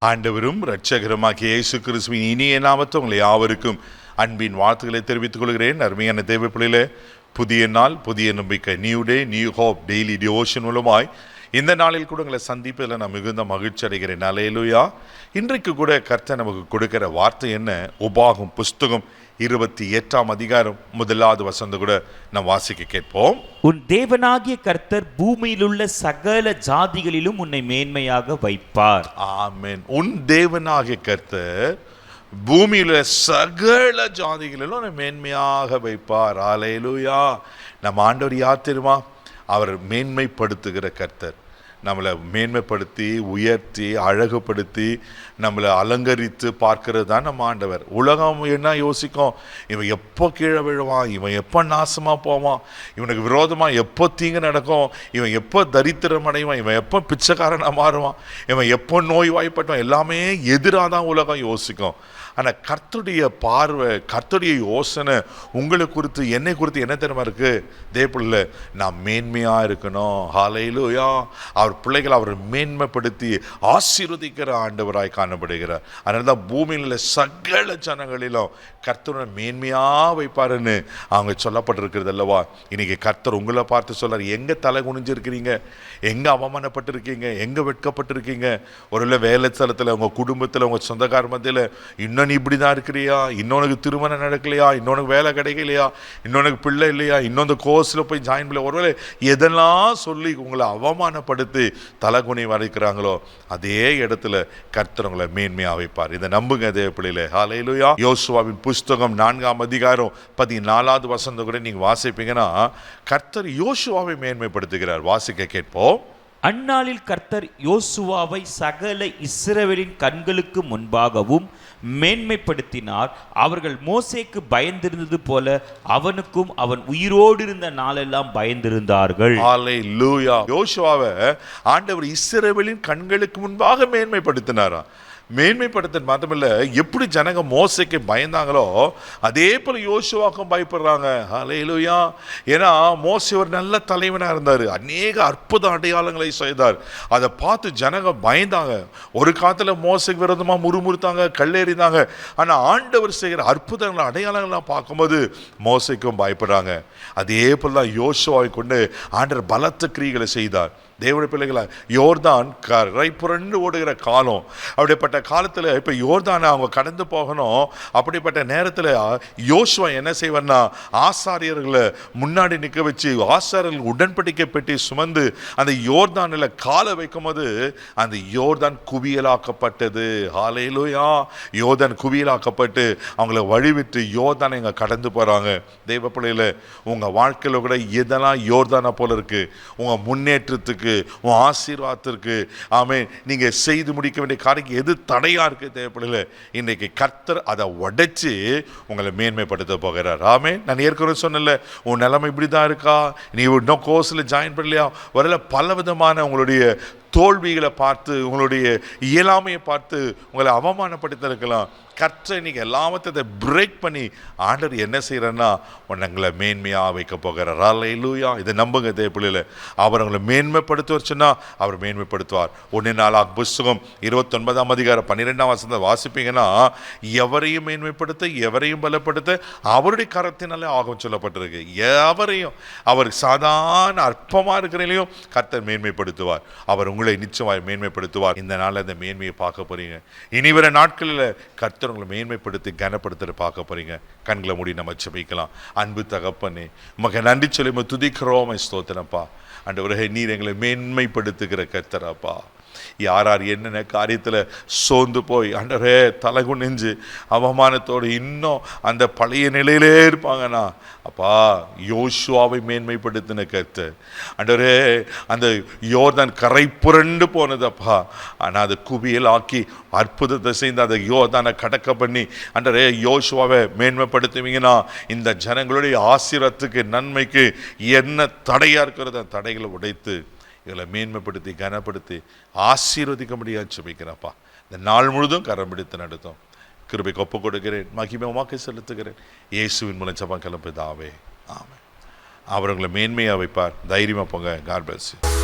ஆண்டவரும் இரட்சகருமாகிய இயேசு கிறிஸ்துவின் இனிய நாமத்தில் உங்களை யாவருக்கும் அன்பின் வாழ்த்துக்களை தெரிவித்துக் கொள்கிறேன். அருமையான தேவ பிள்ளைகளே, புதிய நாள், புதிய நம்பிக்கை, new day, new hope daily devotion மூலமாய் இந்த நாளில் கூட உங்களை சந்திப்பதில் நான் மிகுந்த மகிழ்ச்சி அடைகிறேன். அல்லேலூயா. இன்றைக்கு கூட கர்த்தர் நமக்கு கொடுக்கிற வார்த்தை என்ன? உபாகம் புஸ்தகம் 28ஆம் அதிகாரம் 1வது வசனம் கூட நாம் வாசிக்க கேட்போம். உன் தேவனாகிய கர்த்தர் பூமியிலுள்ள சகல ஜாதிகளிலும் உன்னை மேன்மையாக வைப்பார். ஆமென். உன் தேவனாகிய கர்த்தர் பூமியில சகல ஜாதிகளிலும் உன்னை மேன்மையாக வைப்பார். அல்லேலூயா. நம்ம ஆண்டவர் யார் தெரியுமா? அவர் மேன்மைப்படுத்துகிற கர்த்தர். நம்மளை மேன்மைப்படுத்தி உயர்த்தி அழகுபடுத்தி நம்மளை அலங்கரித்து பார்க்கறது தான் நம்ம ஆண்டவர். உலகம் என்ன யோசிக்கும்? இவன் எப்போ கீழே விழுவான், இவன் எப்போ நாசமாக போவான், இவனுக்கு விரோதமாக எப்போ தீங்கு நடக்கும், இவன் எப்போ தரித்திரம் அடைவான், இவன் எப்போ பிச்சைக்காரனாக மாறுவான், இவன் எப்போ நோய் வாய்ப்பட்டான், எல்லாமே எதிராக தான் உலகம் யோசிக்கும். ஆனால் கர்த்தருடைய பார்வை, கர்த்தருடைய யோசனை உங்களை குறித்து, என்னை குறித்து என்ன தெரியுமா இருக்கு? தேவப்பிள்ளை, நான் மேன்மையாக இருக்கணும். ஹல்லேலூயா. அவர் பிள்ளைகளை அவர் மேன்மைப்படுத்தி ஆசீர்வதிக்கிற ஆண்டவராய் காணப்படுகிறார். அதனால தான் பூமியில் உள்ள சகல ஜனங்களிலும் கர்த்தரை மேன்மையாக வைப்பாருன்னு அவங்க சொல்லப்பட்டிருக்கிறது அல்லவா? இன்னைக்கு கர்த்தர் உங்களை பார்த்து சொல்றார், எங்கே தலை குனிஞ்சிருக்கிறீங்க, எங்கே அவமானப்பட்டிருக்கீங்க, எங்கே வெட்கப்பட்டிருக்கீங்க? ஒருவேளை வேலை ஸ்தலத்தில், உங்கள் குடும்பத்தில், உங்கள் சொந்தக்கார மத்தியில் இன்னும் நீ இப்படி தான் இருக்கிறியா, இன்னொன்று திருமணம் நடக்கலையா, இன்னொன்று வேலை கிடைக்கலையா, இன்னொன்று பிள்ளை இல்லையா, இன்னொன்று கோர்ஸில் போய் ஜாயின் பண்ணல, ஒருவேளை எதெல்லாம் சொல்லி உங்களை அவமானப்படுத்தி தலைகுனி வரைக்கிறாங்களோ அதே இடத்துல கர்த்தர் உங்களை மேன்மையாக வைப்பார். இதை நம்புங்க தேவ பிள்ளைகளே. ஹல்லேலூயா. யோசுவாவின் புஸ்தகம் 4ஆம் அதிகாரம் 14வது வசனம் கூட நீங்க வாசிப்பீங்கன்னா கர்த்தர் யோசுவாவை மேன்மைப்படுத்துகிறார். வாசிக்க கேட்போம். அந்நாளில் கர்த்தர் யோசுவாவை சகல இஸ்ரவேலின் கண்களுக்கு முன்பாகவும் மேன்மைப்படுத்தினார். அவர்கள் மோசேக்கு பயந்திருந்தது போல அவனுக்கும் அவன் உயிரோடு இருந்த நாளெல்லாம் பயந்திருந்தார்கள். ஹல்லேலூயா. யோசுவாவை ஆண்டவர் இஸ்ரவேலின் கண்களுக்கு முன்பாக மேன்மைப்படுத்தினாரா? மேன்மைப்படுத்த மாத்திரமில்ல, எப்படி ஜனங்க மோசைக்கு பயந்தாங்களோ அதே போல யோசுவாக்கும் பயப்படுறாங்க. ஹல்லேலூயா. ஏன்னா மோசே ஒரு நல்ல தலைவனாக இருந்தார், அநேக அற்புத அடையாளங்களை செய்தார். அதை பார்த்து ஜனங்க பயந்தாங்க. ஒரு காலத்தில் மோசைக்கு விரோதமாக முறுமுறுத்தாங்க, கல்லெறிந்தாங்க. ஆனால் ஆண்டவர் செய்கிற அற்புதங்கள் அடையாளங்கள்லாம் பார்க்கும்போது மோசைக்கும் பயப்படுறாங்க. அதே போல தான் யோசுவாவை கொண்டு ஆண்டவர் பலத்த கிரியைகளை செய்தார். தேவனுடைய பிள்ளைகளா, யோர்தான் கரை புரண்டு ஓடுகிற காலம். அப்படிப்பட்ட காலத்தில் இப்போ யோர்தானை அவங்க கடந்து போகணும். அப்படிப்பட்ட நேரத்தில் யோசுவா என்ன செய்வார்னா, ஆசாரியர்களை முன்னாடி நிற்க வச்சு ஆசாரியர்கள் உடன்படிக்கை பெட்டி சுமந்து அந்த யோர்தானில் காலை வைக்கும் போது அந்த யோர்தான் குவியலாக்கப்பட்டது. ஹல்லேலூயா. யோர்தான் குவியலாக்கப்பட்டு அவங்கள வழிவிட்டு யோர்தானை இங்கே கடந்து போகிறாங்க. தெய்வ பிள்ளைகளை, உங்கள் வாழ்க்கையில் கூட எதெல்லாம் யோர்தானை போல இருக்கு, உங்கள் முன்னேற்றத்துக்கு, உன் ஆசீர்வாதத்திற்கு, ஆமென், நீங்க செய்து முடிக்க வேண்டிய காரியம் எது தடையா இருக்கு தேவைப்படல, இன்னைக்கு கர்த்தர் அதை உடைச்சு உங்களை மேன்மைப்படுத்த போகிறார். ஆமென். நான் ஏற்கனவே சொன்னல, உன் நிலைமை இப்படிதான் இருக்கா, நீ இன்னும் கோர்ஸ்ல ஜாயின் பண்ணலையா, வரல பல விதமான உங்களுடைய தோல்விகளை பார்த்து, உங்களுடைய இயலாமையை பார்த்து உங்களை அவமானப்படுத்த இருக்கலாம். கர்த்தர் இன்னைக்கு எல்லாத்தையும் பிரேக் பண்ணி ஆண்டவர் என்ன செய்யறன்னா உங்களை மேன்மையாக வைக்க போகிறார். ஹல்லேலூயா. இதை நம்புங்க தேவ பிள்ளைகளே. அவர் உங்களை மேன்மைப்படுத்துவார் சொன்னா அவர் மேன்மைப்படுத்துவார். 1 நாளாகமம் புஸ்தகம் 29ஆம் அதிகாரம் 12ஆம் வசனத்தை வாசிப்பீங்கன்னா, எவரையும் மேன்மைப்படுத்த, எவரையும் பலப்படுத்த அவருடைய கரத்தினாலே ஆகும் சொல்லப்பட்டிருக்கு. எவரையும், அவர் சாதாரண அற்பமா இருக்கிறதையும் கர்த்தர் மேன்மைப்படுத்துவார். அவர் உங்களை நிச்சயமாய் மேன்மைப்படுத்துவார். இந்த நாளில் அந்த மேன்மையை பார்க்க போறீங்க. இனி வர நாட்களில் கர்த்தர் உங்களை மேன்மைப்படுத்தி கனப்படுத்த பார்க்க போறீங்க. கண்களை மூடி நம்ம ஜெபிக்கலாம். அன்பு தகப்பனே, உமக்கு நன்றி சொல்லி துதிக்கிறோம், ஸ்தோத்திரப்பா. ஆண்டவரே, நீர் எங்களை மேன்மைப்படுத்துகிற கர்த்தரப்பா. யார் யார் என்னென்ன காரியத்தில் சோர்ந்து போய் ஆண்டவரே தலை குனிஞ்சு அவமானத்தோடு இன்னும் அந்த பழைய நிலையிலே இருப்பாங்கண்ணா, அப்பா யோசுவாவை மேன்மைப்படுத்தின கர்த்தர். ஆண்டவரே, அந்த யோர்தான் கரை புரண்டு போனதப்பா, ஆனால் அதை குவியல் ஆக்கி அற்புதத்தை செய்து அதை யோர்தானை கடக்க பண்ணி ஆண்டவரே யோசுவாவை மேன்மைப்படுத்துவீங்கன்னா இந்த ஜனங்களுடைய ஆசீர்வாதத்துக்கு, நன்மைக்கு என்ன தடையா இருக்கிறத தடைகளை உடைத்து இவளை மேன்மைப்படுத்தி கனப்படுத்தி ஆசீர்வதிக்க முடியாது ஜெபிக்கிறப்பா. இந்த நாள் முழுதும் கரம் பிடித்து நடத்தும் கிருபைக்கு ஒப்பு கொடுக்கிறேன். மகிமை உமக்கு செலுத்துகிறேன். இயேசுவின் மூலம் ஜெபம் கிளம்புதாவே. ஆமென். அவர் உங்களை மேன்மையாக வைப்பார். தைரியமாக போங்க. God bless you.